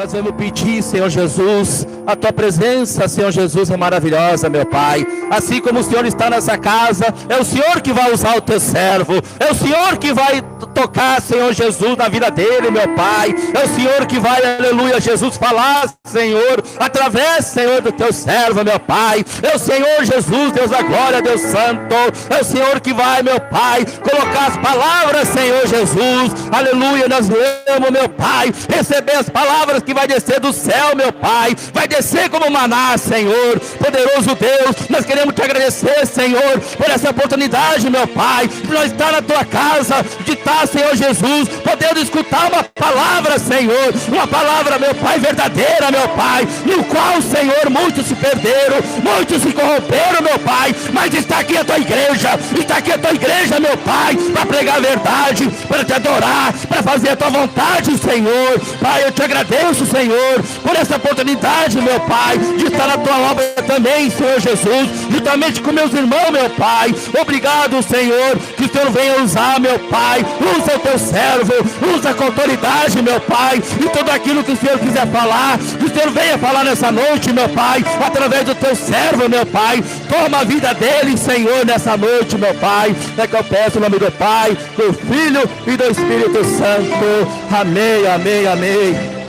Nós vamos pedir, Senhor Jesus, a Tua presença, Senhor Jesus, é maravilhosa, meu Pai. Assim como o Senhor está nessa casa, é o Senhor que vai usar o Teu servo, é o Senhor que vai tocar, Senhor Jesus, na vida dele, meu Pai. É o Senhor que vai, aleluia, Jesus, falar, Senhor, através, Senhor, do Teu servo, meu Pai. É o Senhor Jesus, Deus da glória, Deus santo. É o Senhor que vai, meu Pai, colocar as palavras, Senhor Jesus, aleluia. Nós vamos, meu Pai, receber as palavras que vai descer do céu, meu Pai, vai descer como maná, Senhor, poderoso Deus. Nós queremos te agradecer, Senhor, por essa oportunidade, meu Pai, de nós estar na tua casa, de estar, Senhor Jesus, podendo escutar uma palavra, Senhor, uma palavra, meu Pai, verdadeira, meu Pai, no qual, Senhor, muitos se perderam, muitos se corromperam, meu Pai, mas está aqui a tua igreja, está aqui a tua igreja, meu Pai, para pregar a verdade, para te adorar, para fazer a tua vontade, Senhor. Pai, eu te agradeço, Senhor, por essa oportunidade, meu Pai, de estar na tua obra também, Senhor Jesus, juntamente com meus irmãos, meu Pai. Obrigado, Senhor, que o Senhor venha usar, meu Pai, usa o teu servo, usa com autoridade, meu Pai, e tudo aquilo que o Senhor quiser falar, que o Senhor venha falar nessa noite, meu Pai, através do teu servo, meu Pai. Toma a vida dele, Senhor, nessa noite, meu Pai. É que eu peço em nome do Pai, do Filho e do Espírito Santo. Amém, amém, amém.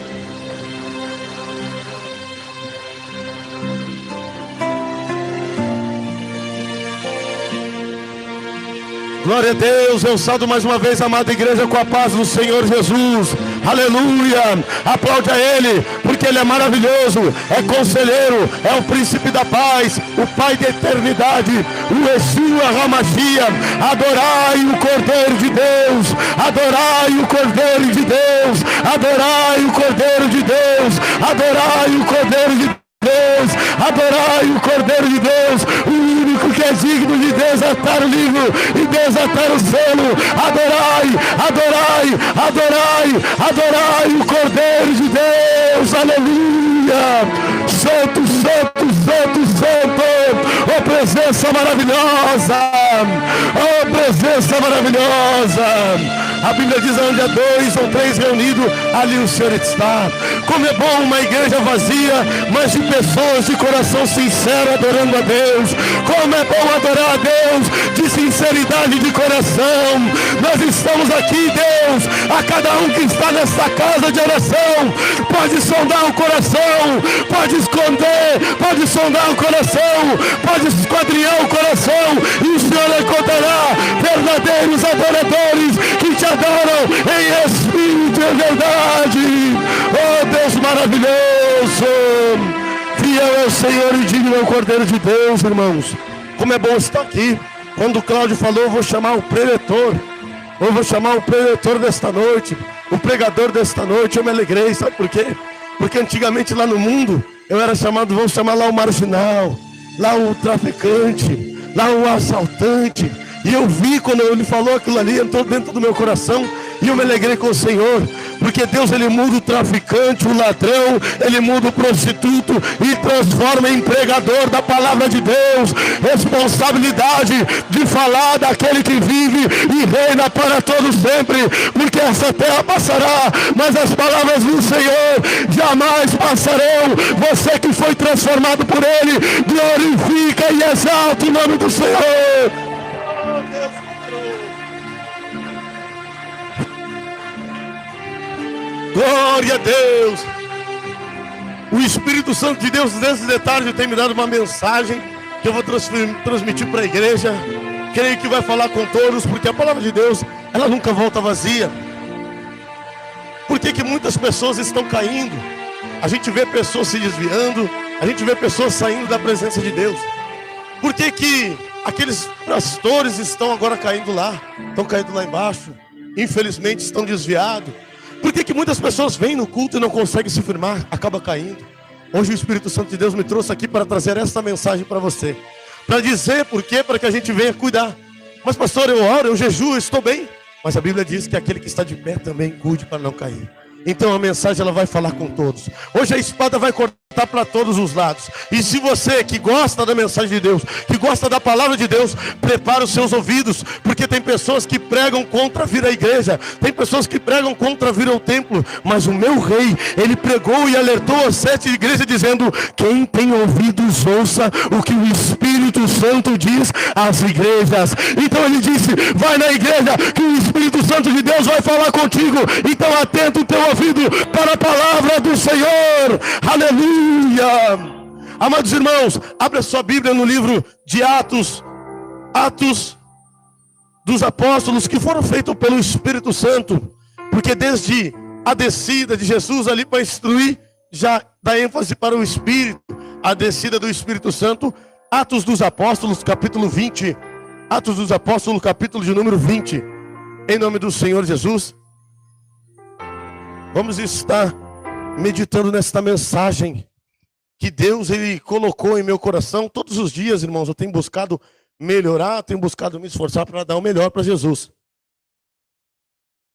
Glória a Deus, eu saldo mais uma vez, amada igreja, com a paz do Senhor Jesus. Aleluia, aplaude a Ele, porque Ele é maravilhoso, é conselheiro, é o príncipe da paz, o Pai da eternidade, o Yeshua HaMashiach. Adorai o Cordeiro de Deus, adorai o Cordeiro de Deus, adorai o Cordeiro de Deus, adorai o Cordeiro de Deus, adorai o Cordeiro de Deus, o único que é digno de desatar o livro e desatar o selo. Adorai, adorai, adorai, adorai o Cordeiro de Deus. Aleluia. Santo, santo, santo, santo. Oh, presença maravilhosa, oh, presença maravilhosa. A Bíblia diz: onde há 2 ou 3 reunidos, ali o Senhor está. Como é bom uma igreja vazia, mas de pessoas de coração sincero adorando a Deus. Como é bom adorar a Deus de sinceridade de coração. Nós estamos aqui, Deus, a cada um que está nessa casa de oração, pode sondar o coração, pode esconder, pode sondar o coração, pode esquadrinhar o coração, e o Senhor encontrará verdadeiros adoradores que te adoram em espírito e verdade. Oh, Deus maravilhoso, fiel é o Senhor e digno é o Cordeiro de Deus, irmãos. Como é bom estar aqui. Quando o Cláudio falou, eu vou chamar o preletor, eu vou chamar o preletor desta noite, o pregador desta noite, eu me alegrei, sabe por quê? Porque antigamente lá no mundo, eu era chamado, vamos chamar lá o marginal, lá o traficante, lá o assaltante. E eu vi quando ele falou aquilo ali, entrou dentro do meu coração, e eu me alegrei com o Senhor, porque Deus, Ele muda o traficante, o ladrão, Ele muda o prostituto e transforma em pregador da palavra de Deus. Responsabilidade de falar daquele que vive e reina para todos sempre, porque essa terra passará, mas as palavras do Senhor jamais passarão. Você que foi transformado por Ele, glorifica e exalta o nome do Senhor. Glória a Deus. O Espírito Santo de Deus nesse detalhe tem me dado uma mensagem que eu vou transmitir para a igreja. Creio que vai falar com todos, porque a palavra de Deus, ela nunca volta vazia. Por que muitas pessoas estão caindo? A gente vê pessoas se desviando, a gente vê pessoas saindo da presença de Deus. Por que aqueles pastores estão agora caindo lá? Estão caindo lá embaixo, infelizmente estão desviados. Por que muitas pessoas vêm no culto e não conseguem se firmar? Acaba caindo. Hoje o Espírito Santo de Deus me trouxe aqui para trazer esta mensagem para você. Para dizer por quê? Para que a gente venha cuidar. Mas pastor, eu oro, eu jejuo, eu estou bem. Mas a Bíblia diz que aquele que está de pé também cuide para não cair. Então a mensagem ela vai falar com todos. Hoje a espada vai cortar para todos os lados. E se você que gosta da mensagem de Deus, que gosta da palavra de Deus, prepara os seus ouvidos, porque tem pessoas que pregam contra vir à igreja, tem pessoas que pregam contra vir ao templo, mas o meu rei, ele pregou e alertou as 7 igrejas dizendo: quem tem ouvidos ouça o que o Espírito Santo diz às igrejas. Então ele disse: vai na igreja que o Espírito Santo de Deus vai falar contigo. Então atenta o teu ouvido para a palavra do Senhor. Aleluia. Amados irmãos, abra sua Bíblia no livro de Atos dos Apóstolos, que foram feitos pelo Espírito Santo, porque desde a descida de Jesus ali para instruir, já dá ênfase para o Espírito, a descida do Espírito Santo. Atos dos Apóstolos, capítulo 20, Atos dos Apóstolos, capítulo de número 20, em nome do Senhor Jesus. Vamos estar meditando nesta mensagem que Deus ele colocou em meu coração. Todos os dias, irmãos, eu tenho buscado melhorar, tenho buscado me esforçar para dar o melhor para Jesus.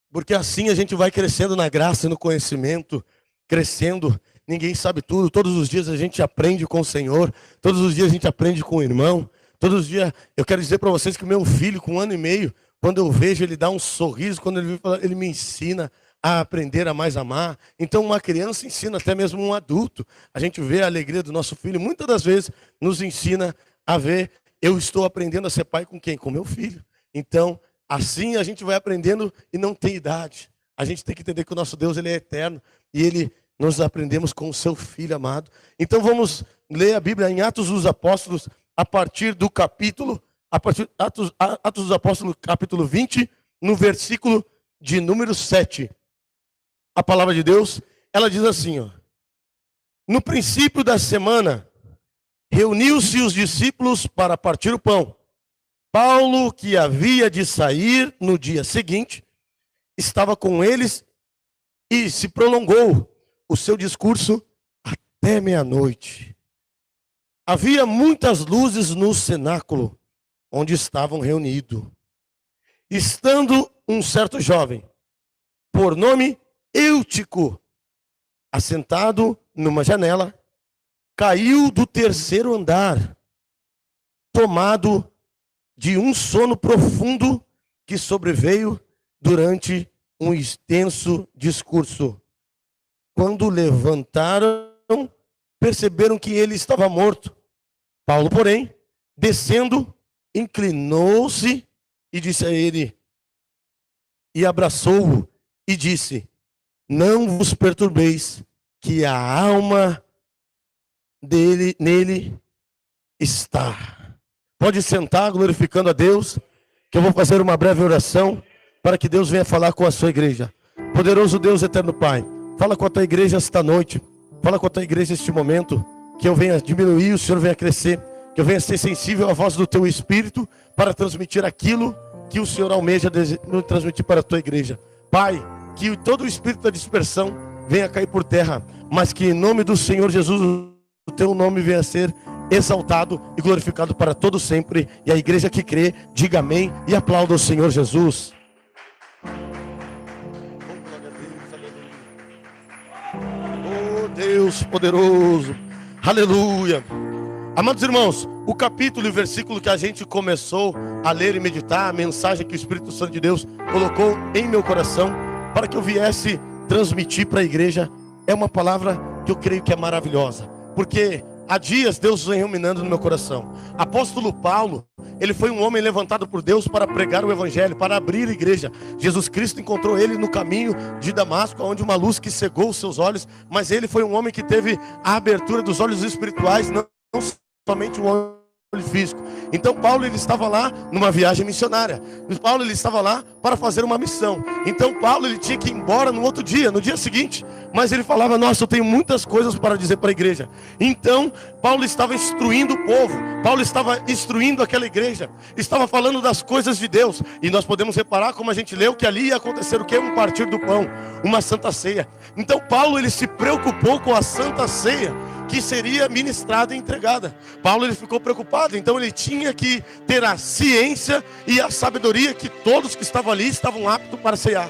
Porque assim a gente vai crescendo na graça e no conhecimento, crescendo. Ninguém sabe tudo, todos os dias a gente aprende com o Senhor, todos os dias a gente aprende com o irmão, todos os dias. Eu quero dizer para vocês que o meu filho com 1 ano e meio, quando eu vejo ele dá um sorriso, quando ele me ensina a aprender a mais amar. Então uma criança ensina até mesmo um adulto. A gente vê a alegria do nosso filho, muitas das vezes nos ensina a ver. Eu estou aprendendo a ser pai com quem? Com meu filho. Então, assim a gente vai aprendendo e não tem idade. A gente tem que entender que o nosso Deus ele é eterno e nós aprendemos com o seu Filho amado. Então vamos ler a Bíblia em Atos dos Apóstolos, a partir do capítulo, Atos dos Apóstolos, capítulo 20, no versículo de número 7. A palavra de Deus, ela diz assim, ó: no princípio da semana, reuniu-se os discípulos para partir o pão. Paulo, que havia de sair no dia seguinte, estava com eles e se prolongou o seu discurso até meia-noite. Havia muitas luzes no cenáculo onde estavam reunidos. Estando um certo jovem, por nome Eutico, assentado numa janela, caiu do 3º andar, tomado de um sono profundo que sobreveio durante um extenso discurso. Quando levantaram, perceberam que ele estava morto. Paulo, porém, descendo, inclinou-se e disse a ele, e abraçou-o e disse: não vos perturbeis, que a alma nele está. Pode sentar, glorificando a Deus, que eu vou fazer uma breve oração para que Deus venha falar com a sua igreja. Poderoso Deus, eterno Pai, fala com a tua igreja esta noite, fala com a tua igreja este momento, que eu venha diminuir, o Senhor venha crescer, que eu venha ser sensível à voz do teu Espírito para transmitir aquilo que o Senhor almeja transmitir para a tua igreja. Pai, que todo o espírito da dispersão venha cair por terra, mas que em nome do Senhor Jesus o teu nome venha a ser exaltado e glorificado para todo sempre. E a igreja que crê, diga amém e aplauda o Senhor Jesus. Oh Deus poderoso, aleluia. Amados irmãos, o capítulo e o versículo que a gente começou a ler e meditar, a mensagem que o Espírito Santo de Deus colocou em meu coração para que eu viesse transmitir para a igreja, é uma palavra que eu creio que é maravilhosa, porque há dias Deus vem ruminando no meu coração. Apóstolo Paulo, ele foi um homem levantado por Deus para pregar o evangelho, para abrir a igreja. Jesus Cristo encontrou ele no caminho de Damasco, onde uma luz que cegou os seus olhos, mas ele foi um homem que teve a abertura dos olhos espirituais, não somente o olho físico. Então Paulo ele estava lá numa viagem missionária. Paulo ele estava lá para fazer uma missão. Então Paulo ele tinha que ir embora no outro dia, no dia seguinte. Mas ele falava: nossa, eu tenho muitas coisas para dizer para a igreja. Então Paulo estava instruindo o povo. Paulo estava instruindo aquela igreja. Estava falando das coisas de Deus. E nós podemos reparar, como a gente leu, que ali ia acontecer o quê? Um partir do pão, uma santa ceia. Então Paulo ele se preocupou com a santa ceia que seria ministrada e entregada. Paulo ele ficou preocupado, então ele tinha que ter a ciência e a sabedoria que todos que estavam ali estavam aptos para cear.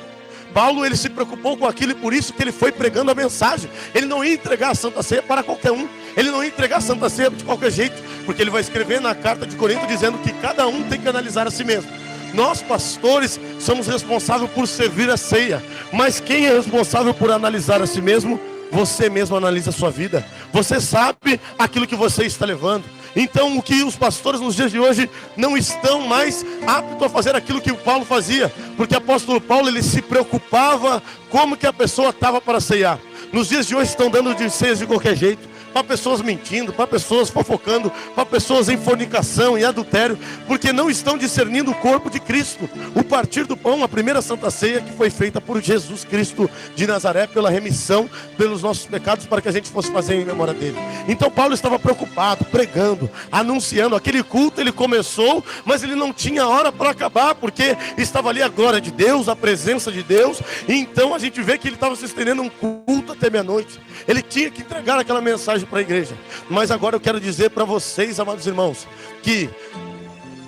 Paulo ele se preocupou com aquilo e por isso que ele foi pregando a mensagem. Ele não ia entregar a Santa Ceia para qualquer um. Ele não ia entregar a Santa Ceia de qualquer jeito, porque ele vai escrever na carta de Corinto dizendo que cada um tem que analisar a si mesmo. Nós, pastores, somos responsáveis por servir a ceia. Mas quem é responsável por analisar a si mesmo? Você mesmo analisa a sua vida. Você sabe aquilo que você está levando. Então, o que os pastores nos dias de hoje não estão mais aptos a fazer aquilo que o Paulo fazia. Porque o apóstolo Paulo, ele se preocupava como que a pessoa estava para ceiar. Nos dias de hoje estão dando de ceias de qualquer jeito. Para pessoas mentindo, para pessoas fofocando, para pessoas em fornicação e adultério, porque não estão discernindo o corpo de Cristo. O partir do pão, a primeira santa ceia que foi feita por Jesus Cristo de Nazaré, pela remissão pelos nossos pecados, para que a gente fosse fazer em memória dele. Então Paulo estava preocupado, pregando, anunciando. Aquele culto ele começou, mas ele não tinha hora para acabar, porque estava ali a glória de Deus, a presença de Deus. E então a gente vê que ele estava se estendendo um culto até meia-noite. Ele tinha que entregar aquela mensagem para a igreja. Mas agora eu quero dizer para vocês, amados irmãos, que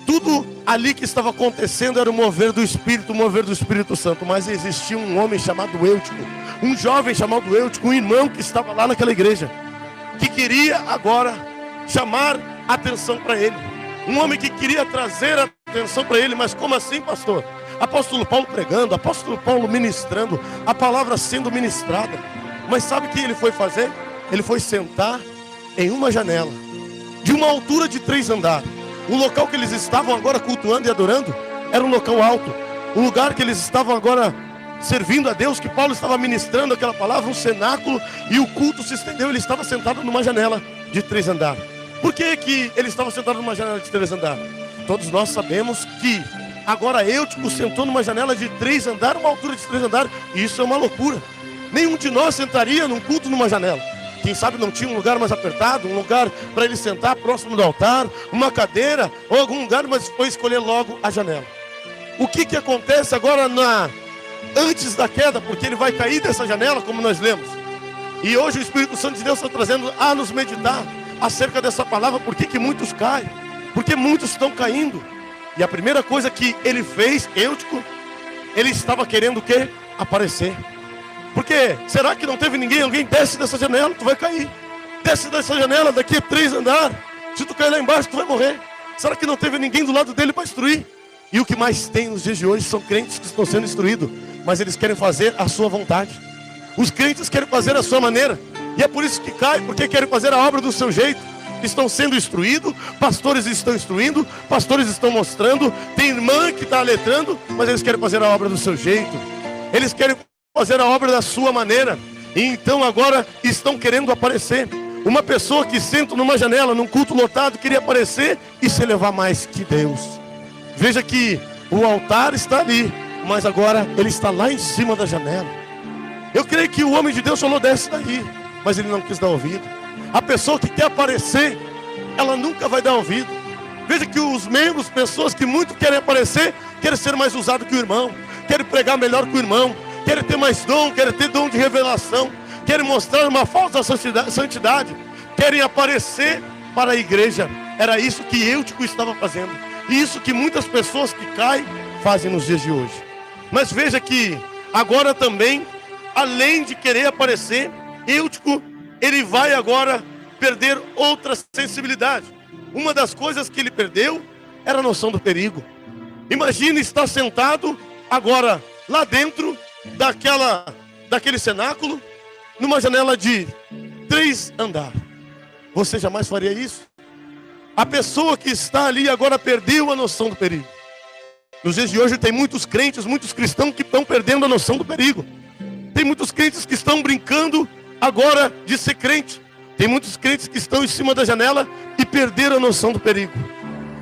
tudo ali que estava acontecendo era o mover do Espírito Santo. Mas existia um homem chamado Eutico, um jovem chamado Eutico, um irmão que estava lá naquela igreja, que queria agora chamar atenção para ele. Um homem que queria trazer atenção para ele. Mas como assim, pastor? Apóstolo Paulo pregando, apóstolo Paulo ministrando, a palavra sendo ministrada. Mas sabe o que ele foi fazer? Ele foi sentar em uma janela, de uma altura de 3 andares. O local que eles estavam agora cultuando e adorando era um local alto. O lugar que eles estavam agora servindo a Deus, que Paulo estava ministrando aquela palavra, um cenáculo, e o culto se estendeu. Ele estava sentado numa janela de 3 andares. Por que que ele estava sentado numa janela de 3 andares? Todos nós sabemos que agora Eutico sentou numa janela de 3 andares, uma altura de 3 andares, e isso é uma loucura. Nenhum de nós sentaria num culto numa janela. Quem sabe não tinha um lugar mais apertado, um lugar para ele sentar próximo do altar, uma cadeira ou algum lugar, mas foi escolher logo a janela. O que acontece agora antes da queda? Porque ele vai cair dessa janela, como nós lemos. E hoje o Espírito Santo de Deus está trazendo a nos meditar acerca dessa palavra. Por que muitos caem? Porque muitos estão caindo. E a primeira coisa que ele fez, Eutico, ele estava querendo o quê? Aparecer. Porque será que não teve ninguém? Alguém desce dessa janela, tu vai cair. Desce dessa janela, daqui a 3 andares. Se tu cair lá embaixo, tu vai morrer. Será que não teve ninguém do lado dele para instruir? E o que mais tem nos dias de hoje são crentes que estão sendo instruídos, mas eles querem fazer a sua vontade. Os crentes querem fazer a sua maneira. E é por isso que caem, porque querem fazer a obra do seu jeito. Estão sendo instruídos, pastores estão instruindo, pastores estão mostrando, tem irmã que está aletrando, mas eles querem fazer a obra do seu jeito. Eles querem fazer a obra da sua maneira. E então agora estão querendo aparecer. Uma pessoa que senta numa janela, num culto lotado, queria aparecer e se elevar mais que Deus. Veja que o altar está ali, mas agora ele está lá em cima da janela. Eu creio que o homem de Deus falou: desce daí, mas ele não quis dar ouvido. A pessoa que quer aparecer, ela nunca vai dar ouvido. Veja que os membros, pessoas que muito querem aparecer, querem ser mais usados que o irmão, querem pregar melhor que o irmão, querem ter mais dom, querem ter dom de revelação, querem mostrar uma falsa santidade, querem aparecer para a igreja. Era isso que Eutico estava fazendo. E isso que muitas pessoas que caem fazem nos dias de hoje. Mas veja que agora também, além de querer aparecer, Eutico, ele vai agora perder outra sensibilidade. Uma das coisas que ele perdeu era a noção do perigo. Imagine estar sentado agora lá dentro daquele cenáculo, numa janela de 3 andares. Você jamais faria isso? A pessoa que está ali agora perdeu a noção do perigo. Nos dias de hoje tem muitos crentes, muitos cristãos que estão perdendo a noção do perigo. Tem muitos crentes que estão brincando agora de ser crente. Tem muitos crentes que estão em cima da janela e perderam a noção do perigo.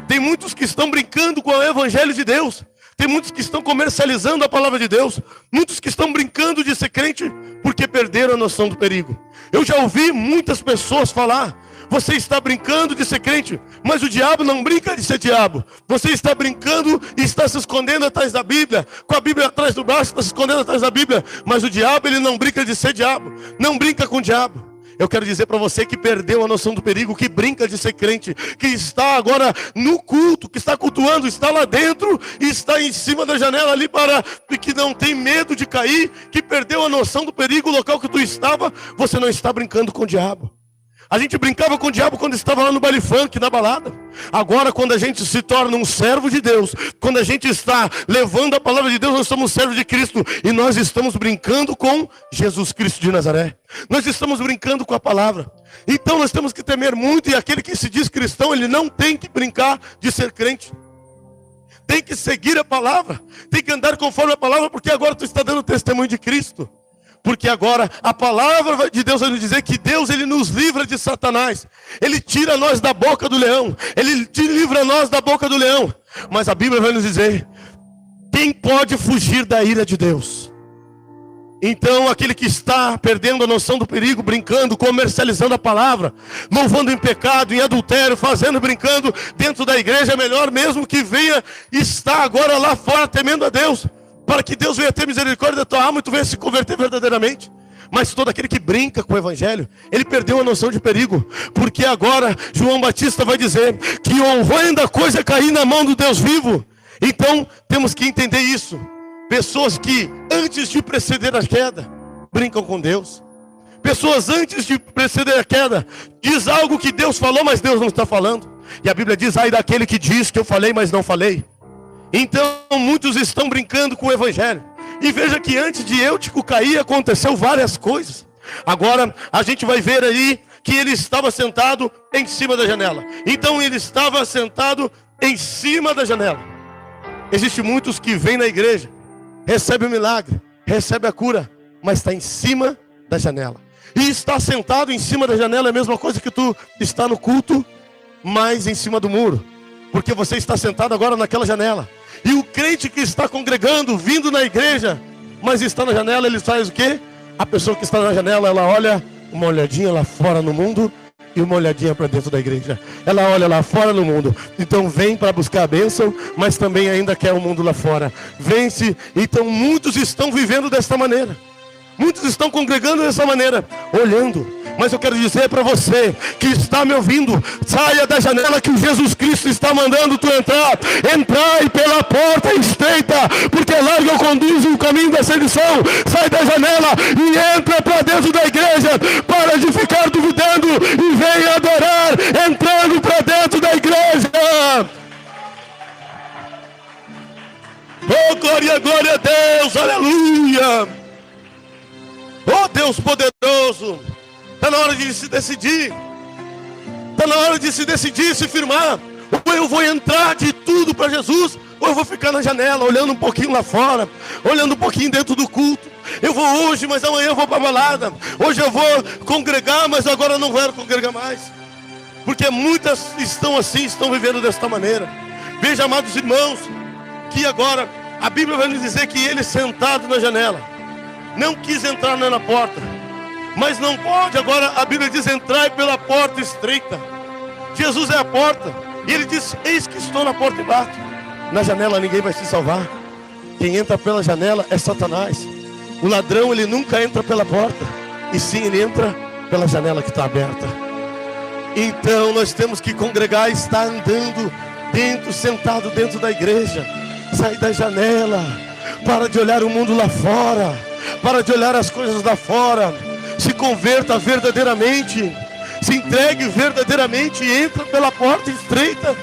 Tem muitos que estão brincando com o evangelho de Deus. Tem muitos que estão comercializando a palavra de Deus. Muitos que estão brincando de ser crente porque perderam a noção do perigo. Eu já ouvi muitas pessoas falar: você está brincando de ser crente, mas o diabo não brinca de ser diabo. Você está brincando e está se escondendo atrás da Bíblia, com a Bíblia atrás do braço, está se escondendo atrás da Bíblia. Mas o diabo, ele não brinca de ser diabo, não brinca com o diabo. Eu quero dizer para você que perdeu a noção do perigo, que brinca de ser crente, que está agora no culto, que está cultuando, está lá dentro, e está em cima da janela ali que não tem medo de cair, que perdeu a noção do perigo, o local que tu estava. Você não está brincando com o diabo. A gente brincava com o diabo quando estava lá no baile funk, na balada. Agora, quando a gente se torna um servo de Deus, quando a gente está levando a palavra de Deus, nós somos servos de Cristo. E nós estamos brincando com Jesus Cristo de Nazaré. Nós estamos brincando com a palavra. Então nós temos que temer muito. E aquele que se diz cristão, ele não tem que brincar de ser crente. Tem que seguir a palavra. Tem que andar conforme a palavra, porque agora tu está dando testemunho de Cristo. Porque agora a palavra de Deus vai nos dizer que Deus, ele nos livra de Satanás. Ele tira nós da boca do leão. Ele te livra nós da boca do leão. Mas a Bíblia vai nos dizer: quem pode fugir da ira de Deus? Então aquele que está perdendo a noção do perigo, brincando, comercializando a palavra, louvando em pecado, em adultério, fazendo, brincando dentro da igreja, é melhor mesmo que venha estar agora lá fora temendo a Deus, para que Deus venha ter misericórdia da tua alma e tu venha se converter verdadeiramente. Mas todo aquele que brinca com o evangelho, ele perdeu a noção de perigo. Porque agora João Batista vai dizer que horrenda coisa é cair na mão do Deus vivo. Então temos que entender isso. Pessoas que antes de preceder a queda, brincam com Deus. Pessoas antes de preceder a queda, diz algo que Deus falou, mas Deus não está falando. E a Bíblia diz: ai daquele que diz que eu falei, mas não falei. Então muitos estão brincando com o evangelho. E veja que antes de Eutico cair, aconteceu várias coisas. Agora a gente vai ver aí que ele estava sentado em cima da janela. Então ele estava sentado em cima da janela. Existem muitos que vêm na igreja, recebem o milagre, recebem a cura, mas está em cima da janela. E estar sentado em cima da janela é a mesma coisa que tu está no culto, mas em cima do muro. Porque você está sentado agora naquela janela. E o crente que está congregando, vindo na igreja, mas está na janela, ele faz o quê? A pessoa que está na janela, ela olha uma olhadinha lá fora no mundo e uma olhadinha para dentro da igreja. Ela olha lá fora no mundo. Então vem para buscar a bênção, mas também ainda quer o mundo lá fora. Vence. Então muitos estão vivendo desta maneira. Muitos estão congregando dessa maneira, olhando. Mas eu quero dizer para você que está me ouvindo: saia da janela que o Jesus Cristo está mandando tu entrar. Entrai pela porta estreita, porque larga ou conduz o caminho da sedição. Sai da janela e entra para dentro da igreja. Para de ficar duvidando e vem adorar entrando para dentro da igreja. Oh, glória, glória a Deus, aleluia. Oh, Deus poderoso. Está na hora de se decidir. Está na hora de se decidir, se firmar. Ou eu vou entrar de tudo para Jesus, ou eu vou ficar na janela, olhando um pouquinho lá fora, olhando um pouquinho dentro do culto. Eu vou hoje, mas amanhã eu vou para a balada. Hoje eu vou congregar, mas agora eu não quero congregar mais. Porque muitas estão assim, estão vivendo desta maneira. Veja, amados irmãos, que agora a Bíblia vai nos dizer que ele sentado na janela, não quis entrar na porta. Mas não pode, agora a Bíblia diz: entrai pela porta estreita. Jesus é a porta. E ele diz: eis que estou na porta e bato. Na janela ninguém vai se salvar. Quem entra pela janela é Satanás. O ladrão, ele nunca entra pela porta, e sim ele entra pela janela que está aberta. Então nós temos que congregar, estar andando dentro, sentado dentro da igreja. Sai da janela. Para de olhar o mundo lá fora. Para de olhar as coisas lá fora. Se converta verdadeiramente, se entregue verdadeiramente e entra pela porta estreita,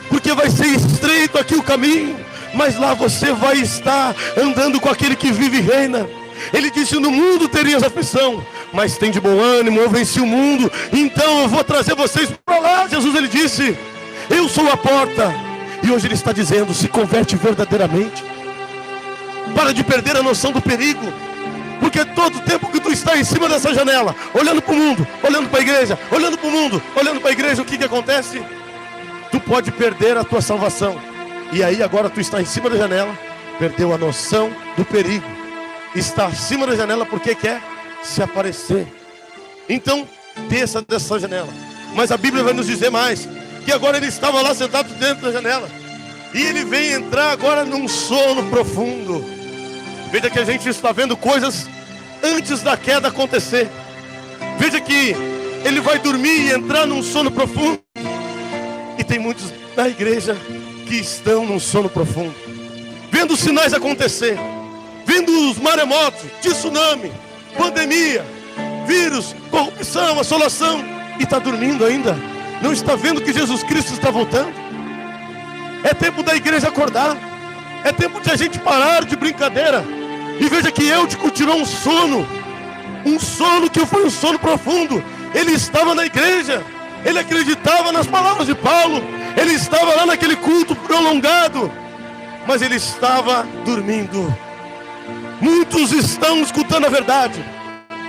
porque vai ser estreito aqui o caminho, mas lá você vai estar andando com aquele que vive e reina. Ele disse: no mundo terias aflição, mas tem de bom ânimo, eu venci o mundo, então eu vou trazer vocês para lá. Jesus, ele disse: eu sou a porta. E hoje ele está dizendo: se converte verdadeiramente, para de perder a noção do perigo. Porque todo o tempo que tu está em cima dessa janela, olhando para o mundo, olhando para a igreja, olhando para o mundo, olhando para a igreja, o que acontece? Tu pode perder a tua salvação. E aí agora tu está em cima da janela, perdeu a noção do perigo. Está acima da janela porque quer se aparecer. Então desça dessa janela. Mas a Bíblia vai nos dizer mais, que agora ele estava lá sentado dentro da janela, e ele vem entrar agora num sono profundo. Veja que a gente está vendo coisas antes da queda acontecer. Veja que ele vai dormir e entrar num sono profundo. E tem muitos na igreja que estão num sono profundo, vendo os sinais acontecer, vendo os maremotos, tsunami, pandemia, vírus, corrupção, assolação. e está dormindo ainda. Não está vendo que Jesus Cristo está voltando. É tempo da igreja acordar. É tempo de a gente parar de brincadeira. E veja que Eutico tirou um sono que foi um sono profundo. Ele estava na igreja, ele acreditava nas palavras de Paulo, ele estava lá naquele culto prolongado, mas ele estava dormindo. Muitos estão escutando a verdade,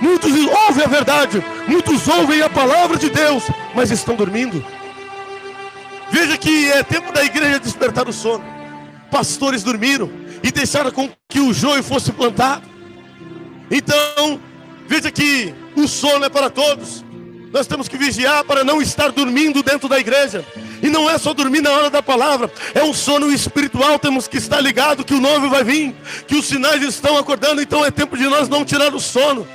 muitos ouvem a verdade, muitos ouvem a palavra de Deus, mas estão dormindo. Veja que é tempo da igreja despertar o sono. Pastores dormiram e deixaram com que o joio fosse plantado. Então, veja que o sono é para todos. Nós temos que vigiar para não estar dormindo dentro da igreja. E não é só dormir na hora da palavra, é um sono espiritual. Temos que estar ligado que o noivo vai vir, que os sinais estão acordando. Então é tempo de nós não tirar o sono.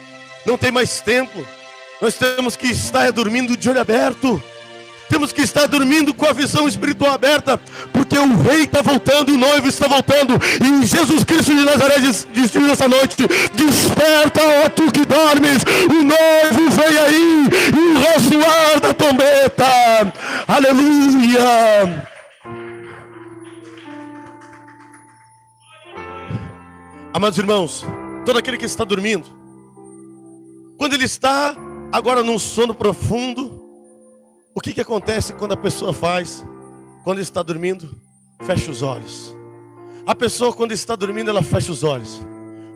Não tem mais tempo. Nós temos que estar dormindo de olho aberto. Temos que estar dormindo com a visão espiritual aberta, porque o rei está voltando, o noivo está voltando. E Jesus Cristo de Nazaré diz nessa noite: desperta, ó tu que dormes, o noivo vem aí, e o ressoar da trombeta. Aleluia. Amados irmãos, todo aquele que está dormindo, quando ele está agora num sono profundo, o que acontece quando a pessoa faz? Quando está dormindo, fecha os olhos. A pessoa, quando está dormindo, ela fecha os olhos.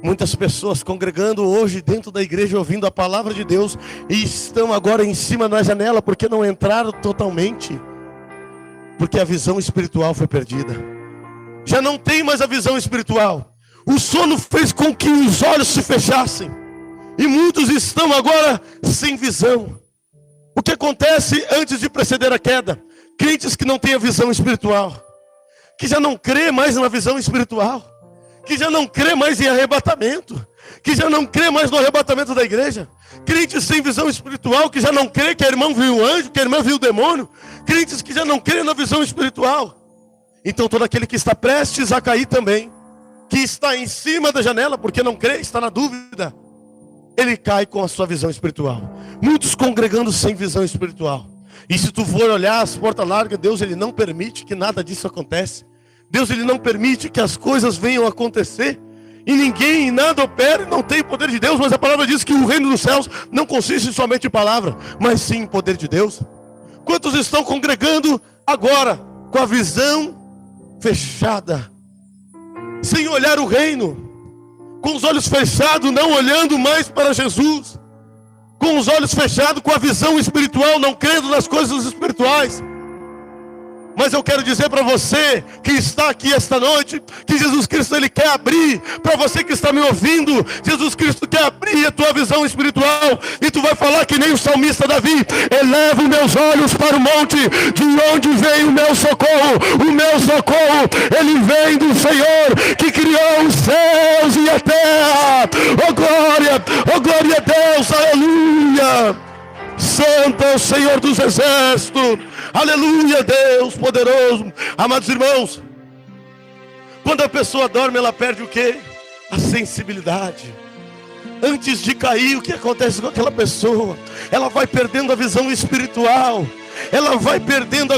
Muitas pessoas congregando hoje dentro da igreja, ouvindo a palavra de Deus, e estão agora em cima da janela, porque não entraram totalmente, porque a visão espiritual foi perdida. Já não tem mais a visão espiritual. O sono fez com que os olhos se fechassem, e muitos estão agora sem visão. O que acontece antes de preceder a queda? Crentes que não têm a visão espiritual, que já não crê mais na visão espiritual, que já não crê mais em arrebatamento, que já não crê mais no arrebatamento da igreja. Crentes sem visão espiritual, que já não crê que a irmã viu o anjo, que a irmã viu o demônio. Crentes que já não crê na visão espiritual. Então todo aquele que está prestes a cair também, que está em cima da janela porque não crê, está na dúvida, ele cai com a sua visão espiritual. Muitos congregando sem visão espiritual. E se tu for olhar as portas largas, Deus ele não permite que nada disso aconteça. Deus ele não permite que as coisas venham a acontecer. E ninguém e nada opera e não tem poder de Deus. Mas a palavra diz que o reino dos céus não consiste somente em palavra, mas sim em poder de Deus. Quantos estão congregando agora com a visão fechada, sem olhar o reino, com os olhos fechados, não olhando mais para Jesus, com os olhos fechados, com a visão espiritual, não crendo nas coisas espirituais? Mas eu quero dizer para você que está aqui esta noite, que Jesus Cristo ele quer abrir, para você que está me ouvindo, Jesus Cristo quer abrir a tua visão espiritual, e tu vai falar que nem o salmista Davi: elevo meus olhos para o monte, de onde vem o meu socorro ele vem do Senhor, que criou os céus e a terra. Oh glória a Deus, aleluia. Santo é o Senhor dos exércitos, aleluia, Deus poderoso. Amados irmãos, quando a pessoa dorme, ela perde o quê? A sensibilidade. Antes de cair, o que acontece com aquela pessoa? Ela vai perdendo a visão espiritual. Ela vai perdendo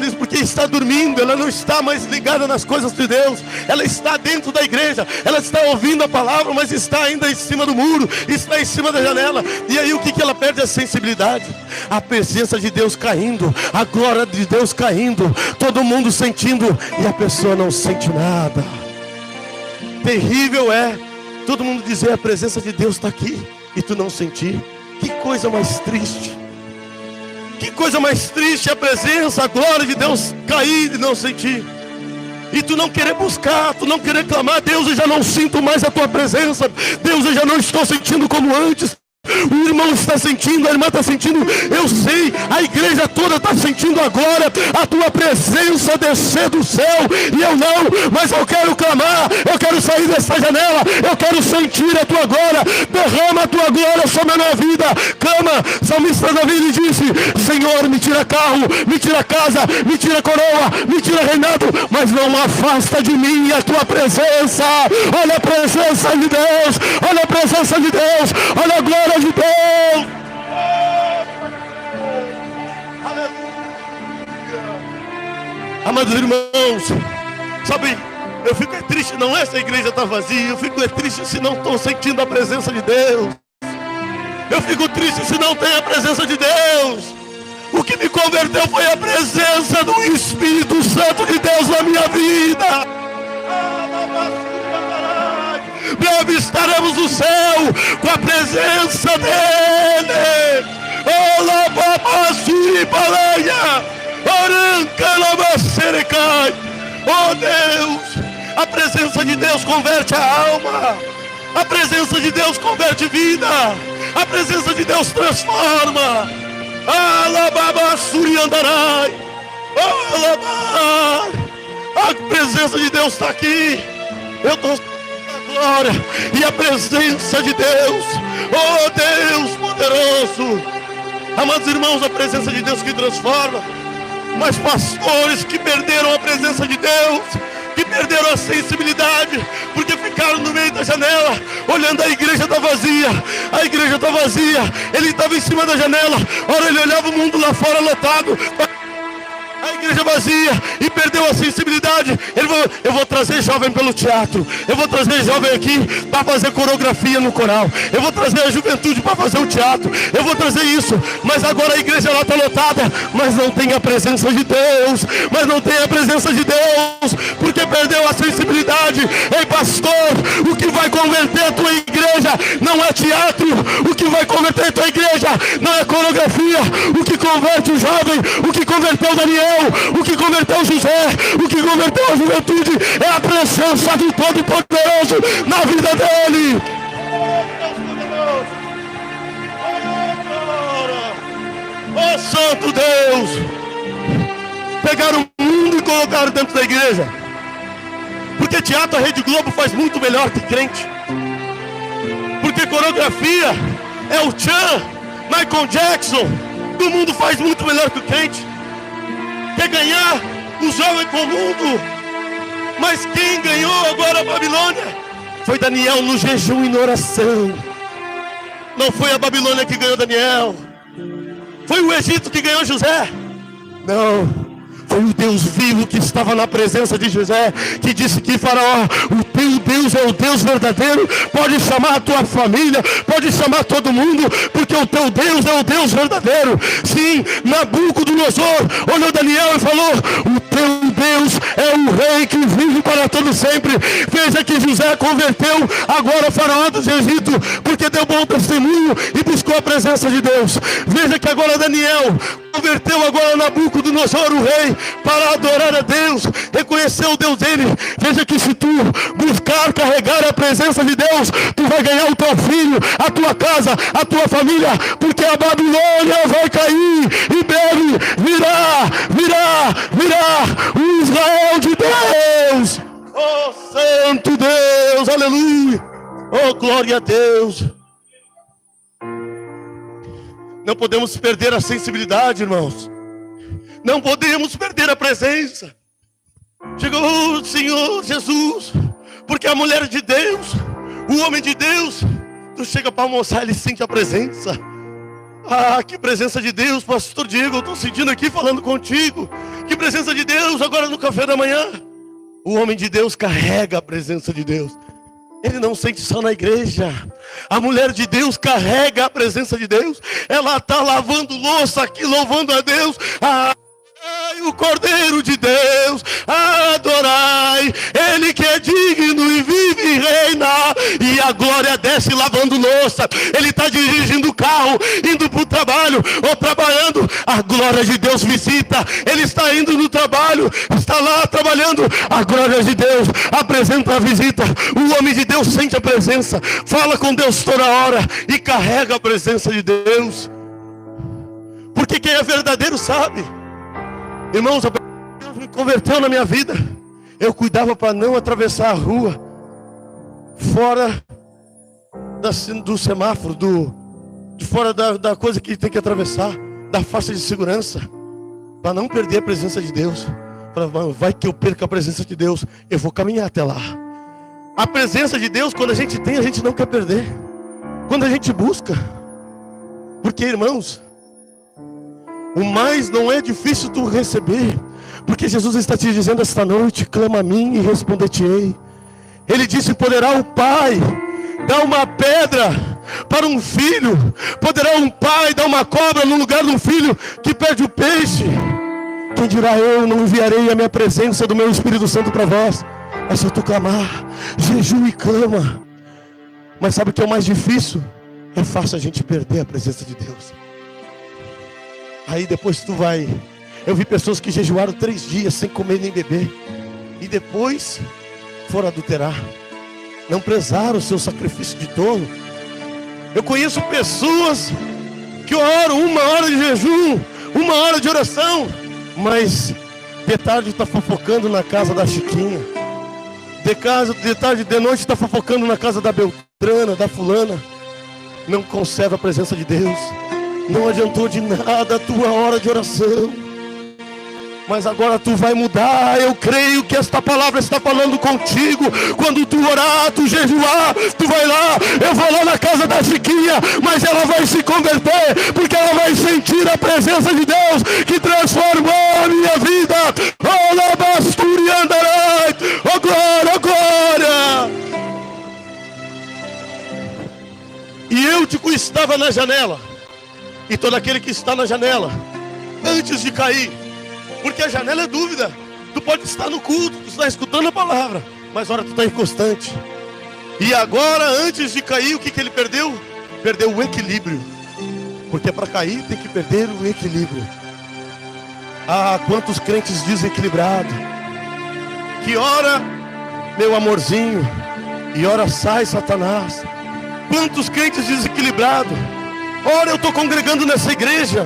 isso porque está dormindo. Ela não está mais ligada nas coisas de Deus. Ela está dentro da igreja, ela está ouvindo a palavra, mas está ainda em cima do muro, está em cima da janela. E aí o que ela perde? A sensibilidade. A presença de Deus caindo, a glória de Deus caindo, todo mundo sentindo, e a pessoa não sente nada. Terrível é todo mundo dizer: a presença de Deus está aqui, e tu não sentir. Que coisa mais triste. Que coisa mais triste, a presença, a glória de Deus cair e não sentir. E tu não querer buscar, tu não querer clamar: Deus, eu já não sinto mais a tua presença. Deus, eu já não estou sentindo como antes. O irmão está sentindo, a irmã está sentindo, eu sei, a igreja toda está sentindo agora a tua presença descer do céu. E eu não, mas eu quero clamar, eu quero sair dessa janela, eu quero sentir a tua glória. Derrama a tua glória sobre a minha vida. Clama, salmista Davi lhe disse: Senhor, me tira carro, me tira casa, me tira coroa, me tira reinado, mas não afasta de mim a tua presença. Olha a presença de Deus, olha a presença de Deus, olha a glória de Deus. Amados irmãos, sabe, eu fico triste, não é se a igreja está vazia, eu fico triste se não estou sentindo a presença de Deus. Eu fico triste se não tem a presença de Deus. O que me converteu foi a presença do Espírito Santo de Deus na minha vida. Breve estaremos no céu com a presença dEle. Olá, babasuri baleia. Oh Deus, a presença de Deus converte a alma. A presença de Deus converte vida. A presença de Deus transforma. A presença de Deus está aqui. Eu estou na glória. E a presença de Deus, oh Deus poderoso. Amados irmãos, a presença de Deus que transforma. Mas pastores que perderam a presença de Deus, que perderam a sensibilidade, porque ficaram no meio da janela, olhando a igreja está vazia. A igreja está vazia. Ele estava em cima da janela. Ora, ele olhava o mundo lá fora lotado, a igreja vazia, e perdeu a sensibilidade. Ele falou: eu vou trazer jovem pelo teatro, eu vou trazer jovem aqui para fazer coreografia no coral, eu vou trazer a juventude para fazer o teatro, eu vou trazer isso. Mas agora a igreja lá está lotada, mas não tem a presença de Deus. Mas não tem a presença de Deus, porque perdeu a sensibilidade. Ei pastor, o que vai converter a tua igreja não é teatro. O que vai converter a tua igreja não é coreografia. O que converte o jovem, o que converteu Daniel, o que converteu José, o que converteu a juventude é a presença do Todo-Poderoso na vida dele. Oh Santo Deus, pegaram o mundo e colocaram dentro da igreja, porque teatro a Rede Globo faz muito melhor que crente, porque coreografia é o Chan, Michael Jackson do mundo faz muito melhor que o crente. Quer ganhar o jovem com o mundo. Mas quem ganhou agora a Babilônia foi Daniel no jejum e na oração. Não foi a Babilônia que ganhou Daniel. Foi o Egito que ganhou José. Não, foi o Deus vivo que estava na presença de José, que disse que Faraó, o teu Deus é o Deus verdadeiro. Pode chamar a tua família, pode chamar todo mundo, porque o teu Deus é o Deus verdadeiro. Sim, Nabucodonosor olhou Daniel e falou: o teu Deus é o rei que vive para todo sempre. Veja que José converteu agora o Faraó do Egito, porque deu bom testemunho e buscou a presença de Deus. Veja que agora Daniel converteu agora Nabucodonosor, o rei, para adorar a Deus, reconhecer o Deus dele. Veja que se tu buscar carregar a presença de Deus, tu vai ganhar o teu filho, a tua casa, a tua família, porque a Babilônia vai cair e breve virá o Israel de Deus. Oh Santo Deus, aleluia, oh glória a Deus. Não podemos perder a sensibilidade, irmãos. Não podemos perder a presença. Chegou o Senhor Jesus, porque a mulher de Deus, o homem de Deus, tu chega para almoçar, ele sente a presença. Ah, que presença de Deus, pastor Diego, eu estou sentindo aqui falando contigo. Que presença de Deus agora no café da manhã. O homem de Deus carrega a presença de Deus. Ele não sente só na igreja. A mulher de Deus carrega a presença de Deus. Ela está lavando louça aqui, louvando a Deus. Ai, o Cordeiro de Deus, adorai, Ele que é digno e vive e reina. E a glória desce lavando louça. Ele está dirigindo o carro, indo para o trabalho ou trabalhando. A glória de Deus visita. Ele está indo no trabalho, está lá trabalhando. A glória de Deus apresenta a visita. O homem de Deus sente a presença, fala com Deus toda hora e carrega a presença de Deus. Porque quem é verdadeiro sabe. Irmãos, Deus me converteu na minha vida. Eu cuidava para não atravessar a rua fora do semáforo, de fora da coisa que tem que atravessar, da faixa de segurança, para não perder a presença de Deus. Vai que eu perca a presença de Deus, eu vou caminhar até lá. A presença de Deus, quando a gente tem, a gente não quer perder. Quando a gente busca. Porque, irmãos, o mais não é difícil tu receber, Porque Jesus está te dizendo esta noite: clama a mim e responder-te-ei. Ele disse: poderá o pai dar uma pedra para um filho? Poderá um pai dar uma cobra no lugar de um filho que perde o peixe? Quem dirá eu não enviarei a minha presença do meu Espírito Santo para vós? É só tu clamar, jejum e clama. Mas sabe o que é o mais difícil? É fácil a gente perder a presença de Deus. Aí depois tu vai. Eu vi pessoas que jejuaram 3 dias sem comer nem beber, e depois foram adulterar. Não prezaram o seu sacrifício de tolo. Eu conheço pessoas que oram 1 hora de jejum, 1 hora de oração, mas de tarde está fofocando na casa da Chiquinha, de tarde, de noite está fofocando na casa da Beltrana, da fulana. Não conserva a presença de Deus. Não adiantou de nada a tua hora de oração. Mas agora tu vai mudar. Eu creio que esta palavra está falando contigo. Quando tu orar, tu jejuar, tu vai lá. Eu vou lá na casa da Chiquinha, mas ela vai se converter, porque ela vai sentir a presença de Deus que transformou a minha vida. Oh, labasturi andarai. Oh, glória, oh, glória. E Eutico estava na janela. E todo aquele que está na janela, antes de cair, porque a janela é dúvida. Tu pode estar no culto, tu está escutando a palavra, mas ora tu está inconstante. E agora, antes de cair, o que ele perdeu? Perdeu o equilíbrio. Porque para cair tem que perder o equilíbrio. Ah, quantos crentes desequilibrados, que ora, meu amorzinho, e ora sai Satanás. Quantos crentes desequilibrados. Ora eu estou congregando nessa igreja,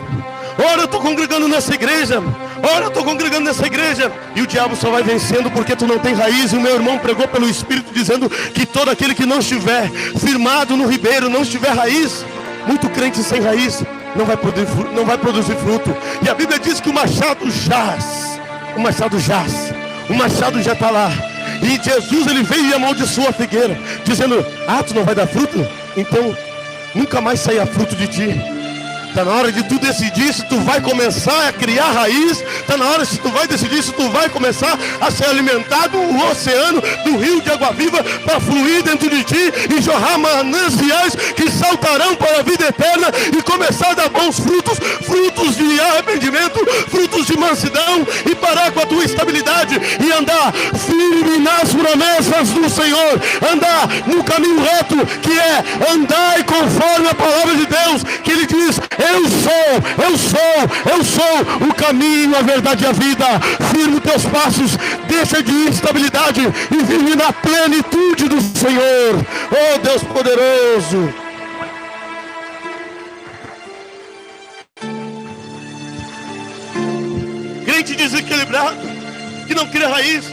ora eu estou congregando nessa igreja, ora eu estou congregando nessa igreja, e o diabo só vai vencendo porque tu não tem raiz. E o meu irmão pregou pelo Espírito dizendo que todo aquele que não estiver firmado no ribeiro, não estiver raiz, muito crente sem raiz não vai produzir fruto. E a Bíblia diz que o machado jaz, o machado já está lá. E Jesus, ele veio e amaldiçoou a figueira, dizendo: ah, tu não vai dar fruto? Então nunca mais saia fruto de ti. Está na hora de tu decidir se tu vai começar a criar raiz. Está na hora se tu vai decidir se tu vai começar a ser alimentado do oceano, do rio de água viva, para fluir dentro de ti e jorrar mananciais que saltarão para a vida eterna, e começar a dar bons frutos, frutos de arrependimento, frutos de mansidão, e parar com a tua estabilidade e andar firme nas promessas do Senhor, andar no caminho reto, que é andar conforme a palavra de Deus, que Ele diz: eu sou o caminho, a verdade e a vida. Firme os teus passos, deixa de instabilidade e vive na plenitude do Senhor. Oh Deus poderoso. Crente desequilibrado, que não cria raiz.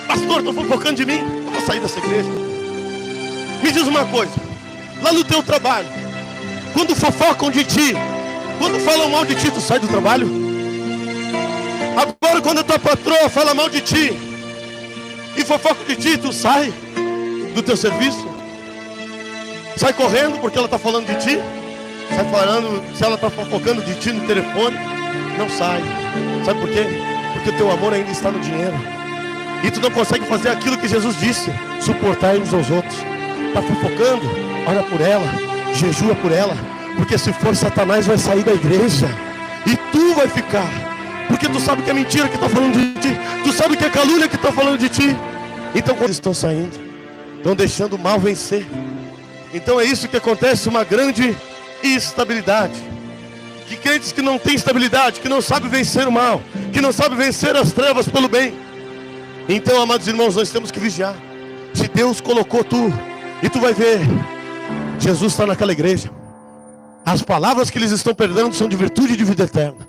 Pastor, estou fofocando de mim, eu vou sair dessa igreja. Me diz uma coisa, lá no teu trabalho, quando fofocam de ti, quando falam mal de ti, tu sai do trabalho? Agora quando a tua patroa fala mal de ti e fofoca de ti, tu sai do teu serviço? Sai correndo porque ela está falando de ti? Sai falando, se ela está fofocando de ti no telefone? Não sai. Sabe por quê? Porque o teu amor ainda está no dinheiro. E tu não consegue fazer aquilo que Jesus disse: suportar uns aos outros. Está fofocando? Ora por ela, jejua por ela. Porque se for, Satanás vai sair da igreja e tu vai ficar. Porque tu sabe que é mentira que está falando de ti, tu sabe que é calúnia que está falando de ti. Então quando estão saindo, estão deixando o mal vencer. Então é isso que acontece, uma grande instabilidade. Que crentes que não têm estabilidade, que não sabem vencer o mal, que não sabem vencer as trevas pelo bem. Então, amados irmãos, nós temos que vigiar. Se Deus colocou tu, e tu vai ver, Jesus está naquela igreja. As palavras que eles estão perdendo são de virtude e de vida eterna.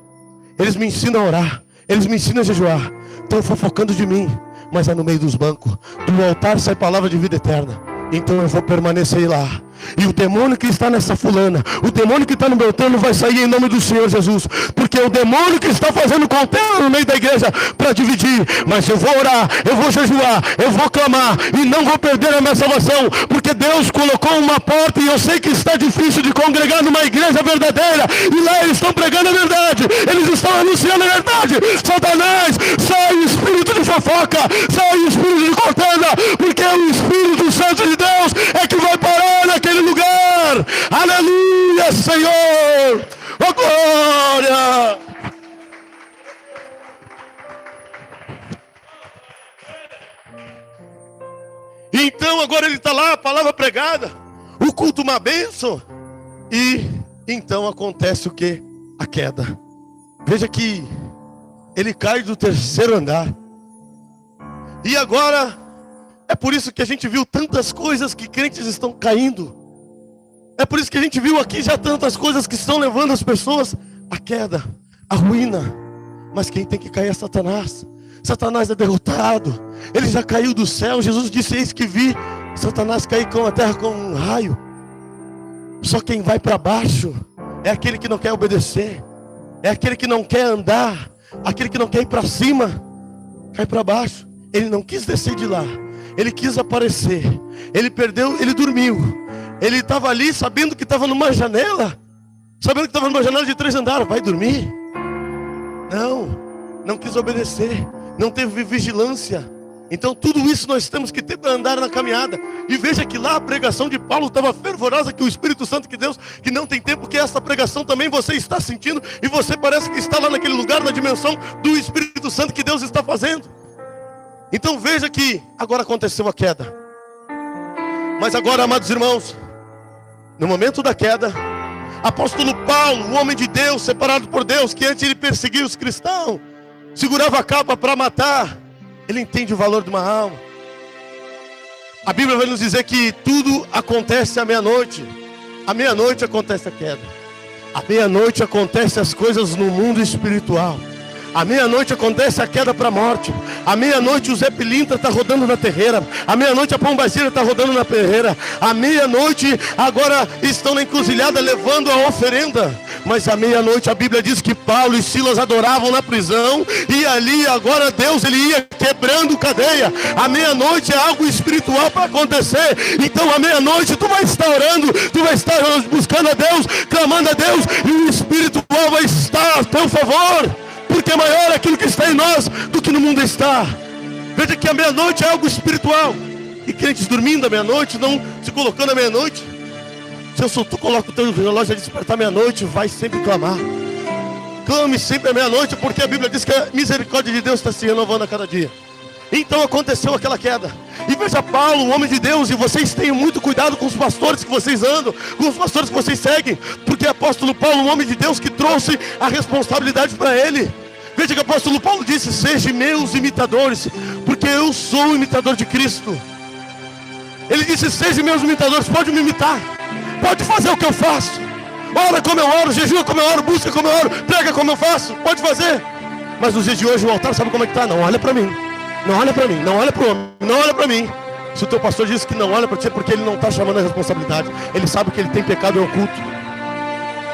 Eles me ensinam a orar, eles me ensinam a jejuar. Estão fofocando de mim, mas é no meio dos bancos. Do altar sai palavra de vida eterna. Então eu vou permanecer lá. E o demônio que está nessa fulana, o demônio que está no Beltrano vai sair em nome do Senhor Jesus. Porque o demônio que está fazendo contenda no meio da igreja para dividir. Mas eu vou orar, eu vou jejuar, eu vou clamar e não vou perder a minha salvação. Porque Deus colocou uma porta e eu sei que está difícil de congregar numa igreja verdadeira. E lá eles estão pregando a verdade, eles estão anunciando a verdade. Satanás, sai o espírito de fofoca, sai o espírito de contenda, porque o Espírito Santo de Deus é que vai parar naquele lugar. Aleluia, Senhor. Oh, glória. Então agora ele está lá, a palavra pregada, o culto uma bênção. E então acontece o que? A queda. Veja que ele cai do terceiro andar. E agora, é por isso que a gente viu tantas coisas que crentes estão caindo. É por isso que a gente viu aqui já tantas coisas que estão levando as pessoas à queda, à ruína. Mas quem tem que cair é Satanás. Satanás é derrotado. Ele já caiu do céu. Jesus disse: eis que vi Satanás cair com a terra como um raio. Só quem vai para baixo é aquele que não quer obedecer. É aquele que não quer andar. Aquele que não quer ir para cima. Cai para baixo. Ele não quis descer de lá. Ele quis aparecer. Ele perdeu, ele dormiu. Ele estava ali sabendo que estava numa janela. Sabendo que estava numa janela de 3 andares. Vai dormir? Não quis obedecer. Não teve vigilância. Então tudo isso nós temos que ter para andar na caminhada. E veja que lá a pregação de Paulo estava fervorosa, que o Espírito Santo que Deus, que não tem tempo, que essa pregação também você está sentindo. E você parece que está lá naquele lugar, na dimensão do Espírito Santo que Deus está fazendo. Então veja que agora aconteceu a queda. Mas agora, amados irmãos, no momento da queda, apóstolo Paulo, o homem de Deus, separado por Deus, que antes ele perseguia os cristãos, segurava a capa para matar, ele entende o valor de uma alma. A Bíblia vai nos dizer que tudo acontece à meia-noite. À meia-noite acontece a queda. À meia-noite acontecem as coisas no mundo espiritual. À meia-noite acontece a queda para a morte. À meia-noite o Zé Pilintra está rodando na terreira. À meia-noite a Pombagira está rodando na terreira. À meia-noite agora estão na encruzilhada levando a oferenda. Mas à meia-noite a Bíblia diz que Paulo e Silas adoravam na prisão. E ali agora Deus ele ia quebrando cadeia. À meia-noite é algo espiritual para acontecer. Então à meia-noite tu vai estar orando, tu vai estar buscando a Deus, clamando a Deus, e o espiritual vai estar a teu favor. Porque é maior aquilo que está em nós do que no mundo está. Veja que a meia-noite é algo espiritual. E crentes dormindo à meia-noite, não se colocando à meia-noite. Se tu coloca o teu relógio a despertar meia-noite, vai sempre clamar. Clame sempre à meia-noite, porque a Bíblia diz que a misericórdia de Deus está se renovando a cada dia. Então aconteceu aquela queda. E veja Paulo, um homem de Deus, e vocês tenham muito cuidado com os pastores que vocês andam, com os pastores que vocês seguem, porque apóstolo Paulo, um homem de Deus que trouxe a responsabilidade para ele. Veja que o apóstolo Paulo disse: sejam meus imitadores, porque eu sou o imitador de Cristo. Ele disse: sejam meus imitadores, pode me imitar, pode fazer o que eu faço, ora como eu oro, jejua como eu oro, busca como eu oro, prega como eu faço, pode fazer. Mas nos dias de hoje o altar sabe como é que está? Não olha para mim, não olha para mim, não olha para o homem, não olha para mim. Se o teu pastor diz que não olha para ti, é porque ele não está chamando a responsabilidade. Ele sabe que ele tem pecado oculto.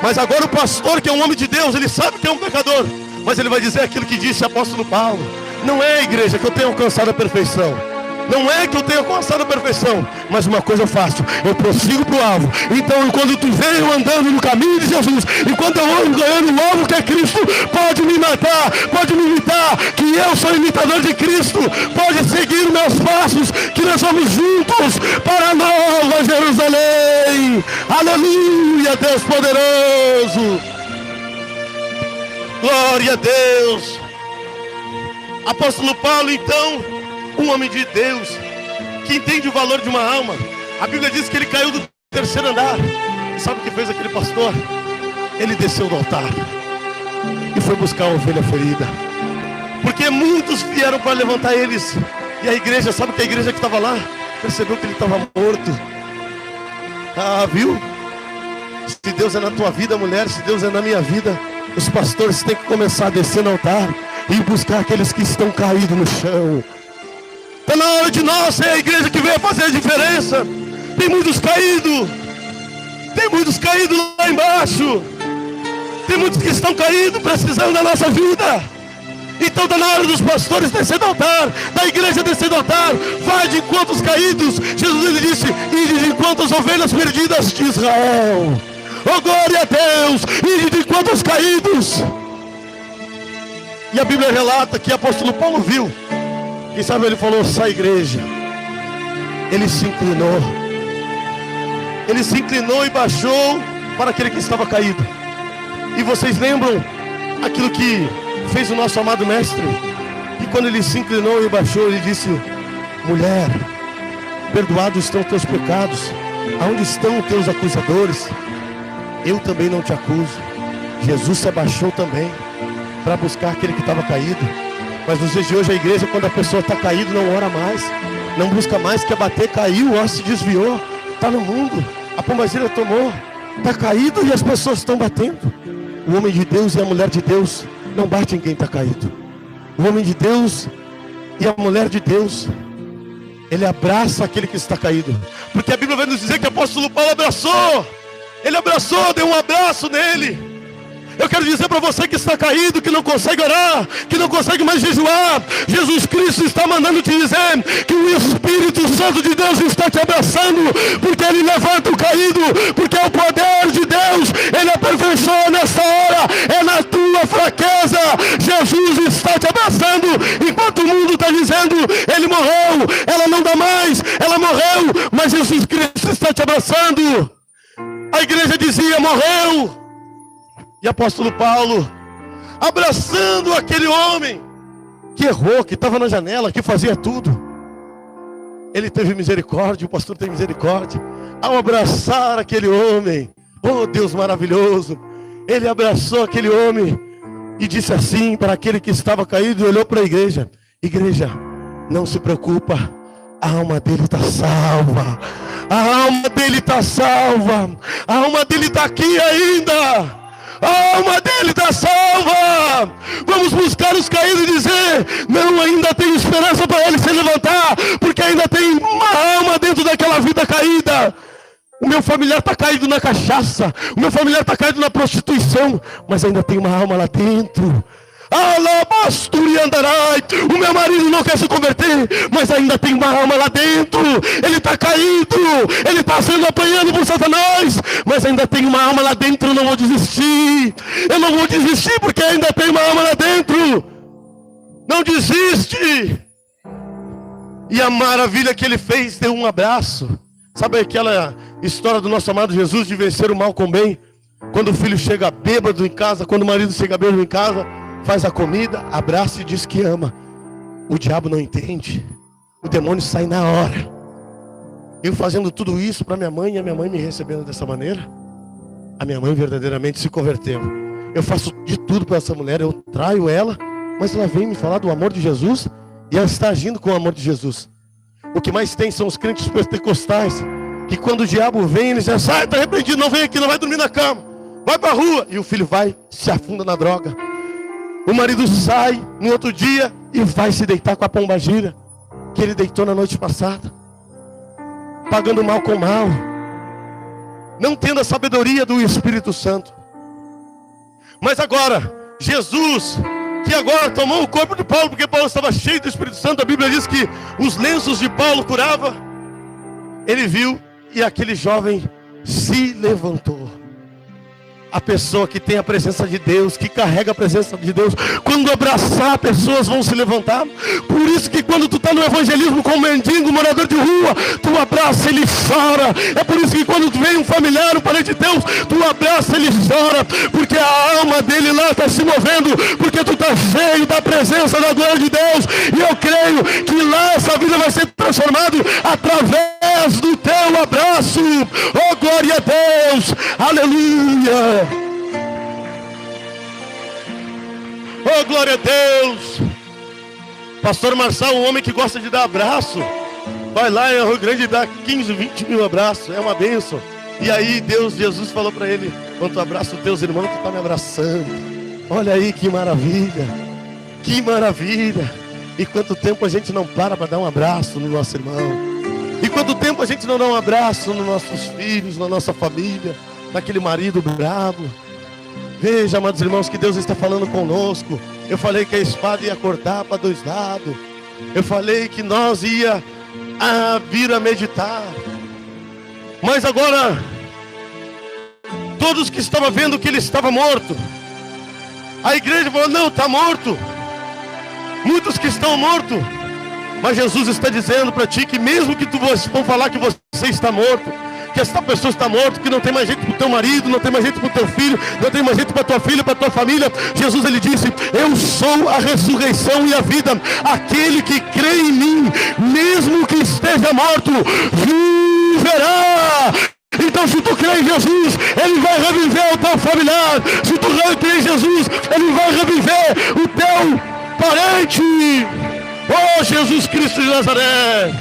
Mas agora o pastor, que é um homem de Deus, ele sabe que é um pecador, mas ele vai dizer aquilo que disse o apóstolo Paulo: não é, igreja, que eu tenho alcançado a perfeição. Não é que eu tenho alcançado a perfeição, mas uma coisa eu faço: eu prossigo para o alvo. Então quando tu veio andando no caminho de Jesus, enquanto eu ando ganhando o alvo que é Cristo, pode me matar, pode me imitar, que eu sou imitador de Cristo. Pode seguir os meus passos, que nós vamos juntos para a Nova Jerusalém. Aleluia, Deus poderoso. Glória a Deus. Apóstolo Paulo, então, um homem de Deus, que entende o valor de uma alma. A Bíblia diz que ele caiu do terceiro andar. E sabe o que fez aquele pastor? Ele desceu do altar e foi buscar a ovelha ferida. Porque muitos vieram para levantar eles. E a igreja, sabe que a igreja que estava lá percebeu que ele estava morto. Ah, viu? Se Deus é na tua vida, mulher, se Deus é na minha vida, os pastores têm que começar a descer no altar e buscar aqueles que estão caídos no chão. Está na hora de nós ser a igreja que veio fazer a diferença. Tem muitos caídos, Tem muitos caídos lá embaixo. Tem muitos que estão caídos, precisando da nossa vida. Então está na hora dos pastores descer do altar, da igreja descer do altar. Vai de encontro os caídos. Jesus ele disse: ide de encontro as ovelhas perdidas de Israel. Oh glória a Deus. Ide de encontro os caídos. E a Bíblia relata que o apóstolo Paulo viu. Quem sabe ele falou: essa igreja. Ele se inclinou. Ele se inclinou e baixou para aquele que estava caído. E vocês lembram aquilo que fez o nosso amado mestre? E quando ele se inclinou e baixou, ele disse: mulher, perdoados estão os teus pecados. Aonde estão os teus acusadores? Eu também não te acuso. Jesus se abaixou também para buscar aquele que estava caído. Mas nos dias de hoje a igreja, quando a pessoa está caída, não ora mais, não busca mais, quer bater, caiu, ó, se desviou, está no mundo, a pombagira tomou, está caído e as pessoas estão batendo. O homem de Deus e a mulher de Deus não bate em quem está caído. O homem de Deus e a mulher de Deus, ele abraça aquele que está caído. Porque a Bíblia vai nos dizer que o apóstolo Paulo abraçou. Ele abraçou, deu um abraço nele. Eu quero dizer para você que está caído, que não consegue orar, que não consegue mais jejuar, Jesus Cristo está mandando te dizer que o Espírito Santo de Deus está te abraçando, porque Ele levanta o caído, porque é o poder de Deus, Ele aperfeiçoa nessa hora, é na tua fraqueza. Jesus está te abraçando, enquanto o mundo está dizendo: Ele morreu, ela não dá mais, ela morreu, mas Jesus Cristo está te abraçando. A igreja dizia: morreu. E apóstolo Paulo, abraçando aquele homem que errou, que estava na janela, que fazia tudo, ele teve misericórdia, o pastor tem misericórdia. Ao abraçar aquele homem, oh Deus maravilhoso, ele abraçou aquele homem e disse assim para aquele que estava caído, e olhou para a igreja: igreja, não se preocupa, a alma dele está salva, a alma dele está salva, a alma dele está aqui ainda. A alma dele está salva. Vamos buscar os caídos e dizer: não, ainda tem esperança para ele se levantar, porque ainda tem uma alma dentro daquela vida caída. O meu familiar está caído na cachaça, o meu familiar está caído na prostituição, mas ainda tem uma alma lá dentro. O meu marido não quer se converter, mas ainda tem uma alma lá dentro. Ele está caído, ele está sendo apanhado por Satanás, mas ainda tem uma alma lá dentro. Eu não vou desistir, eu não vou desistir, porque ainda tem uma alma lá dentro. Não desiste. E a maravilha que ele fez, deu um abraço. Sabe aquela história do nosso amado Jesus de vencer o mal com o bem? Quando o filho chega bêbado em casa, quando o marido chega bêbado em casa, faz a comida, abraça e diz que ama. O diabo não entende. O demônio sai na hora. Eu fazendo tudo isso para minha mãe, e a minha mãe me recebendo dessa maneira. A minha mãe verdadeiramente se converteu. Eu faço de tudo para essa mulher, eu traio ela, mas ela vem me falar do amor de Jesus, e ela está agindo com o amor de Jesus. O que mais tem são os crentes pentecostais, que quando o diabo vem, eles já sai, está repreendido, não vem aqui, não vai dormir na cama, vai para a rua. E o filho vai, se afunda na droga. O marido sai no outro dia e vai se deitar com a pombagira que ele deitou na noite passada, pagando mal com mal, não tendo a sabedoria do Espírito Santo. Mas agora, Jesus, que agora tomou o corpo de Paulo, porque Paulo estava cheio do Espírito Santo, a Bíblia diz que os lenços de Paulo curava. Ele viu e aquele jovem se levantou. A pessoa que tem a presença de Deus, que carrega a presença de Deus, quando abraçar, pessoas vão se levantar. Por isso que quando tu está no evangelismo com um mendigo, morador de rua, tu abraça, ele chora. É por isso que quando tu vem um familiar, um parente de Deus, tu abraça, ele chora, porque a alma dele lá está se movendo, porque tu está cheio da presença da glória de Deus. E eu creio que lá essa vida vai ser transformada através do teu abraço. Oh glória a Deus, aleluia. Oh glória a Deus. Pastor Marçal, um homem que gosta de dar abraço, vai lá em Rio Grande e dá 15, 20 mil abraços, é uma bênção. E aí Jesus falou para ele: quando tu abraça os teus irmãos, tu está me abraçando. Olha aí que maravilha, que maravilha. E quanto tempo a gente não para dar um abraço no nosso irmão, e quanto tempo a gente não dá um abraço nos nossos filhos, na nossa família. daquele marido bravo. Veja, amados irmãos, que Deus está falando conosco. Eu falei que a espada ia cortar para dois lados. Eu falei que nós ia vir a meditar. Mas agora, todos que estavam vendo que ele estava morto, a igreja falou, não, está morto. Muitos que estão mortos. Mas Jesus está dizendo para ti que mesmo que tu vão falar que você está morto, que essa pessoa está morta, que não tem mais jeito para o teu marido, não tem mais jeito para o teu filho, não tem mais jeito para a tua filha, para a tua família. Jesus, ele disse, eu sou a ressurreição e a vida. Aquele que crê em mim, mesmo que esteja morto, viverá. Então, se tu crê em Jesus, ele vai reviver o teu familiar. Se tu crê em Jesus, ele vai reviver o teu parente. Oh, Jesus Cristo de Nazaré.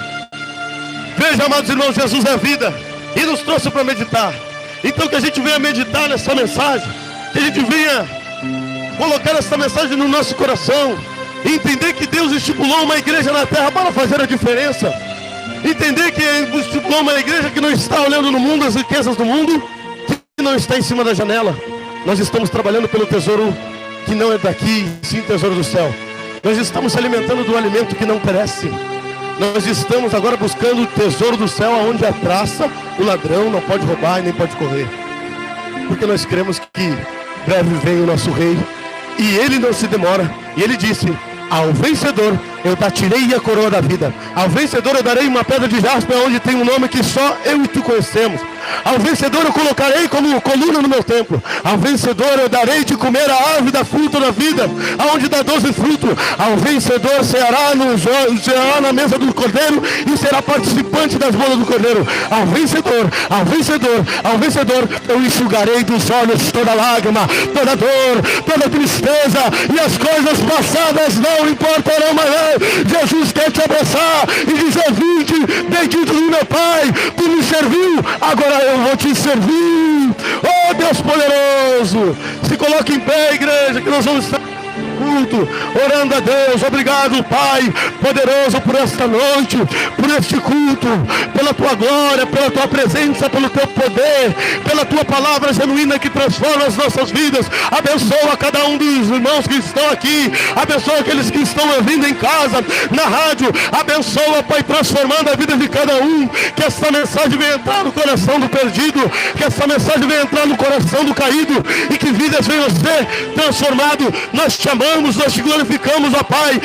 Veja, amados irmãos, Jesus é vida e nos trouxe para meditar. Então que a gente venha meditar nessa mensagem, que a gente venha colocar essa mensagem no nosso coração, e entender que Deus estipulou uma igreja na terra para fazer a diferença. Entender que Ele estipulou uma igreja que não está olhando no mundo as riquezas do mundo, que não está em cima da janela. Nós estamos trabalhando pelo tesouro que não é daqui, sim tesouro do céu. Nós estamos se alimentando do alimento que não perece. Nós estamos agora buscando o tesouro do céu, onde a traça, o ladrão não pode roubar e nem pode correr. Porque nós cremos que breve vem o nosso rei, e ele não se demora. E ele disse, ao vencedor eu tirei a coroa da vida. Ao vencedor eu darei uma pedra de jaspe, onde tem um nome que só eu e tu conhecemos. Ao vencedor eu colocarei como coluna no meu templo. Ao vencedor eu darei de comer a árvore da fruta da vida, aonde dá 12 frutos. Ao vencedor ceará na mesa do cordeiro, e será participante das bodas do cordeiro. Ao vencedor, ao vencedor, ao vencedor, eu enxugarei dos olhos toda lágrima, toda dor, toda tristeza, e as coisas passadas não importarão mais. Jesus quer te abraçar e dizer, vinde, bendito do meu Pai, tu me serviu, agora eu vou te servir. Oh, Deus poderoso, se coloque em pé, igreja, que nós vamos estar culto, orando a Deus. Obrigado, Pai poderoso, por esta noite, por este culto, pela tua glória, pela tua presença, pelo teu poder, pela tua palavra genuína que transforma as nossas vidas. Abençoa cada um dos irmãos que estão aqui, abençoa aqueles que estão ouvindo em casa, na rádio. Abençoa, Pai, transformando a vida de cada um. Que essa mensagem venha entrar no coração do perdido, que essa mensagem venha entrar no coração do caído, e que vidas venham ser transformadas. Nós te amamos, nós te glorificamos, ó Pai.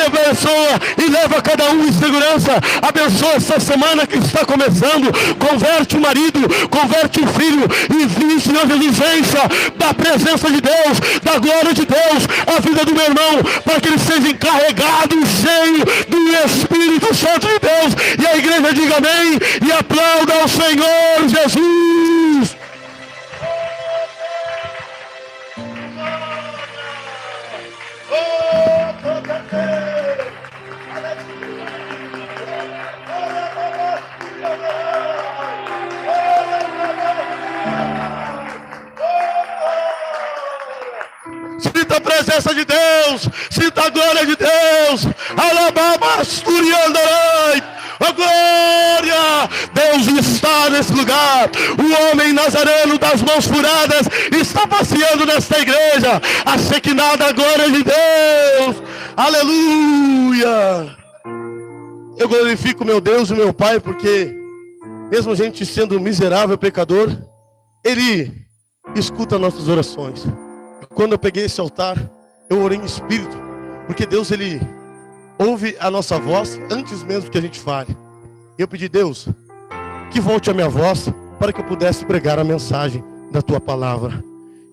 Abençoa e leva cada um em segurança. Abençoa essa semana que está começando. Converte o marido, converte o filho, e vem, Senhor Jesus, encha da presença de Deus, da glória de Deus, a vida do meu irmão, para que ele seja encarregado, cheio do Espírito Santo de Deus. E a igreja diga amém e aplauda ao Senhor Jesus. Sinta a presença de Deus, sinta a glória de Deus. Alababasturiandarai. A glória, Deus está nesse lugar. O homem nazareno das mãos furadas está passeando nesta igreja. A Shekinah da glória de Deus. Aleluia. Eu glorifico meu Deus e meu Pai, porque mesmo a gente sendo miserável, pecador, Ele escuta nossas orações. Quando eu peguei esse altar, eu orei em espírito, porque Deus, Ele ouve a nossa voz antes mesmo que a gente fale. Eu pedi, Deus, que volte a minha voz, para que eu pudesse pregar a mensagem da tua palavra.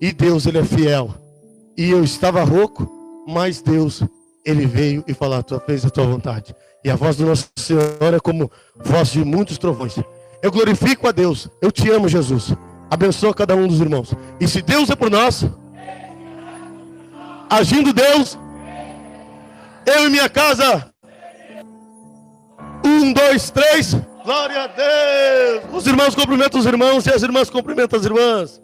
E Deus, Ele é fiel. E eu estava rouco, mas Deus, Ele veio e falou, fez a tua vontade. E a voz do nosso Senhor é como voz de muitos trovões. Eu glorifico a Deus. Eu te amo, Jesus. Abençoa cada um dos irmãos. E se Deus é por nós, agindo Deus, eu e minha casa. 1, 2, 3. Glória a Deus. Os irmãos cumprimentam os irmãos e as irmãs cumprimentam as irmãs.